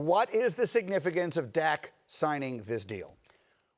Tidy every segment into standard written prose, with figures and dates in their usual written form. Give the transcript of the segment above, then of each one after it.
What is the significance of Dak signing this deal?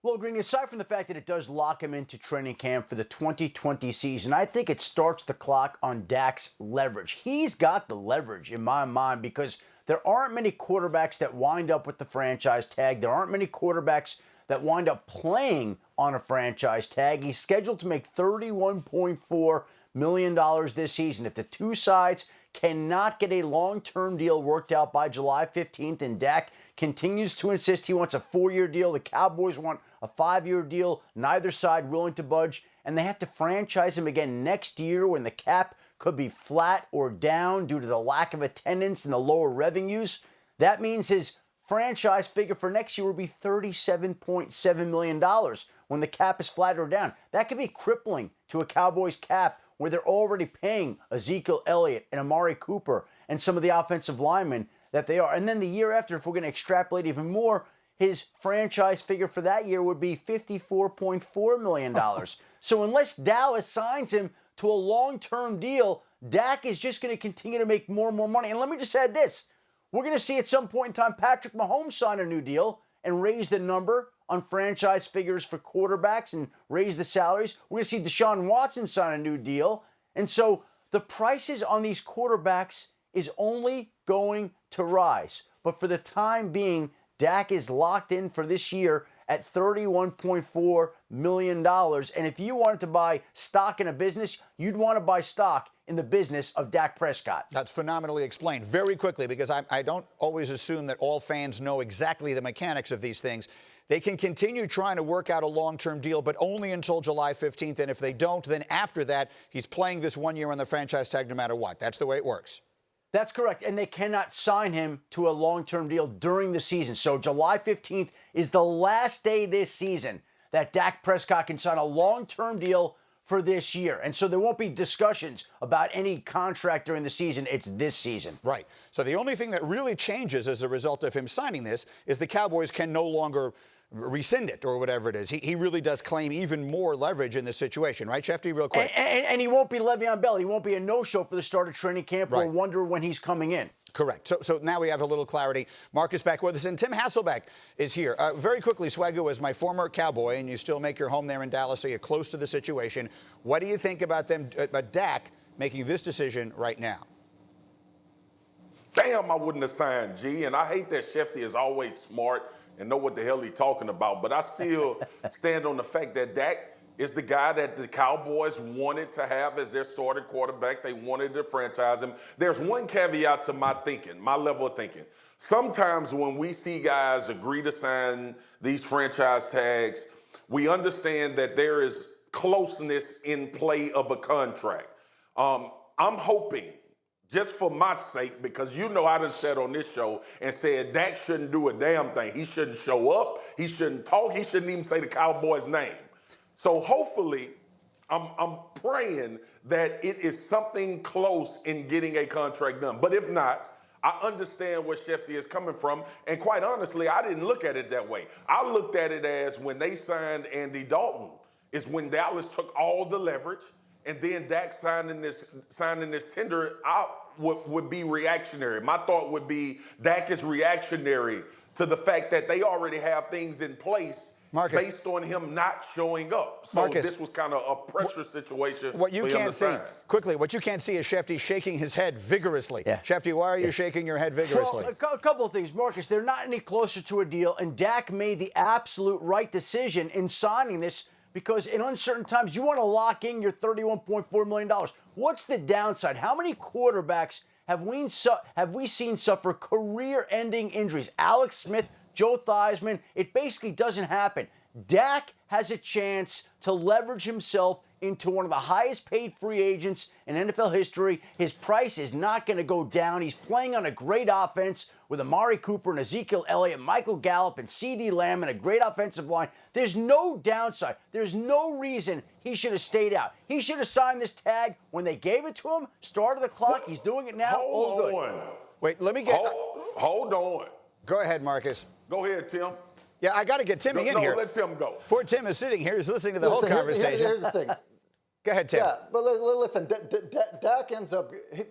Well, Greeny, aside from the fact that it does lock him into training camp for the 2020 season, I think it starts the clock on Dak's leverage. He's got the leverage in my mind because there aren't many quarterbacks that wind up with the franchise tag. There aren't many quarterbacks that wind up playing on a franchise tag. He's scheduled to make $31.4 million this season. If the two sides cannot get a long-term deal worked out by July 15th, and Dak continues to insist he wants a 4-year deal. The Cowboys want a 5-year deal. Neither side willing to budge, and they have to franchise him again next year when the cap could be flat or down due to the lack of attendance and the lower revenues. That means his franchise figure for next year will be $37.7 million when the cap is flat or down. That could be crippling to a Cowboys cap where they're already paying Ezekiel Elliott and Amari Cooper and some of the offensive linemen that they are. And then the year after, if we're going to extrapolate even more, his franchise figure for that year would be $54.4 million. So unless Dallas signs him to a long-term deal, Dak is just going to continue to make more and more money. And let me just add this. We're going to see at some point in time Patrick Mahomes sign a new deal and raise the number on franchise figures for quarterbacks and raise the salaries. We're going to see Deshaun Watson sign a new deal. And so the prices on these quarterbacks is only going to rise. But for the time being, Dak is locked in for this year at $31.4 million. And if you wanted to buy stock in a business, you'd want to buy stock in the business of Dak Prescott. That's phenomenally explained. Very quickly, because I don't always assume that all fans know exactly the mechanics of these things. They can continue trying to work out a long-term deal, but only until July 15th. And if they don't, then after that, he's playing this 1 year on the franchise tag no matter what. That's the way it works. That's correct. And they cannot sign him to a long-term deal during the season. So July 15th is the last day this season that Dak Prescott can sign a long-term deal for this year. And so there won't be discussions about any contract during the season. It's this season. Right. So the only thing that really changes as a result of him signing this is the Cowboys can no longer rescind it or whatever it is. He really does claim even more leverage in this situation, right, Schefter? Real quick. And he won't be Le'Veon Bell. He won't be a no-show for the start of training camp or wonder when he's coming in. Correct. So now we have a little clarity. Marcus back with us, and Tim Hasselbeck is here. Very quickly, Swaggo, as my former Cowboy, and you still make your home there in Dallas, so you're close to the situation. What do you think about Dak making this decision right now? Damn, I wouldn't have signed G. And I hate that Schefter is always smart and know what the hell he's talking about. But I still stand on the fact that Dak is the guy that the Cowboys wanted to have as their starting quarterback. They wanted to franchise him. There's one caveat to my thinking, my level of thinking. Sometimes when we see guys agree to sign these franchise tags, we understand that there is closeness in play of a contract. I'm hoping, just for my sake, because you know I done said on this show and said Dak shouldn't do a damn thing. He shouldn't show up. He shouldn't talk. He shouldn't even say the Cowboys' name. So hopefully, I'm praying that it is something close in getting a contract done. But if not, I understand where Schefter is coming from. And quite honestly, I didn't look at it that way. I looked at it as when they signed Andy Dalton, is when Dallas took all the leverage, and then Dak signing this tender out would be reactionary. My thought would be Dak is reactionary to the fact that they already have things in place, Marcus, based on him not showing up. So Marcus, this was kind of a pressure situation. What you can't see, quickly, what you can't see is Schefter shaking his head vigorously. Yeah. Schefter, why are you shaking your head vigorously? Well, a couple of things, Marcus. They're not any closer to a deal, and Dak made the absolute right decision in signing this because in uncertain times, you want to lock in your $31.4 million. What's the downside? How many quarterbacks have we seen suffer career-ending injuries? Alex Smith, Joe Theismann, it basically doesn't happen. Dak has a chance to leverage himself into one of the highest paid free agents in NFL history. His price is not going to go down. He's playing on a great offense with Amari Cooper and Ezekiel Elliott, Michael Gallup and CeeDee Lamb and a great offensive line. There's no downside. There's no reason he should have stayed out. He should have signed this tag when they gave it to him, started the clock. He's doing it now. All good. Wait, let me get... Hold on. Go ahead, Marcus. Go ahead, Tim. Yeah, I got to get Timmy in here. Let Tim go. Poor Tim is sitting here. He's listening to the whole conversation. Here's the thing. Go ahead, Tim. Yeah, but listen,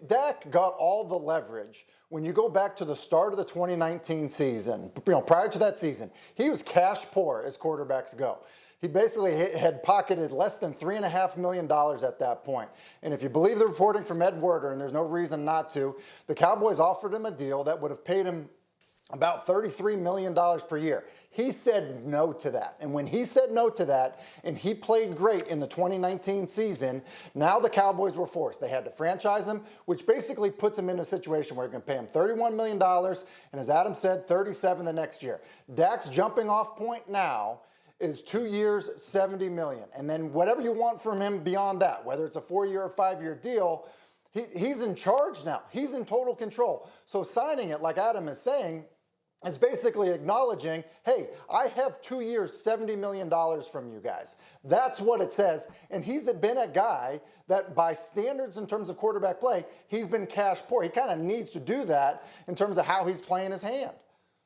Dak got all the leverage. When you go back to the start of the 2019 season, prior to that season, he was cash poor as quarterbacks go. He basically had pocketed less than $3.5 million at that point. And if you believe the reporting from Ed Werder, and there's no reason not to, the Cowboys offered him a deal that would have paid him about $33 million per year. He said no to that. And when he said no to that, and he played great in the 2019 season, now the Cowboys were forced. They had to franchise him, which basically puts him in a situation where you're going to pay him $31 million, and as Adam said, $37 the next year. Dak's jumping off point now is 2 years, $70 million. And then whatever you want from him beyond that, whether it's a 4-year or 5-year deal, he's in charge now. He's in total control. So signing it, like Adam is saying, is basically acknowledging, hey, I have 2 years, $70 million from you guys. That's what it says. And he's been a guy that by standards in terms of quarterback play, he's been cash poor. He kind of needs to do that in terms of how he's playing his hand.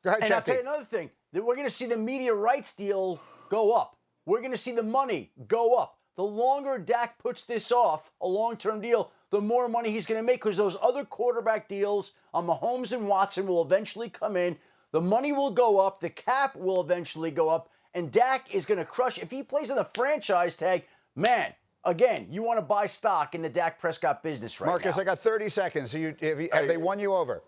Go ahead, And I'll Schefter. tell you another thing. That we're going to see the media rights deal go up. We're going to see the money go up. The longer Dak puts this off, a long-term deal, the more money he's going to make because those other quarterback deals on Mahomes and Watson will eventually come in. The money will go up. The cap will eventually go up. And Dak is going to crush. If he plays on the franchise tag, man, again, you want to buy stock in the Dak Prescott business right Marcus, now. I got 30 seconds. So have they won you over?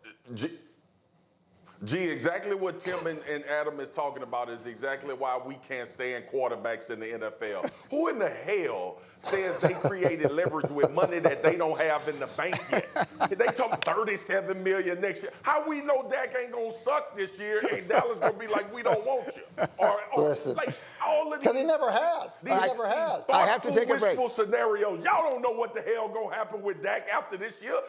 G, exactly what Tim and Adam is talking about is exactly why we can't stand quarterbacks in the NFL. Who in the hell says they created leverage with money that they don't have in the bank yet? They talk $37 million next year. How we know Dak ain't gonna suck this year and Dallas gonna be like, we don't want you? Or Listen, like all of these. because he never has. He never has. I have to take a break. Wishful scenarios. Y'all don't know what the hell gonna happen with Dak after this year.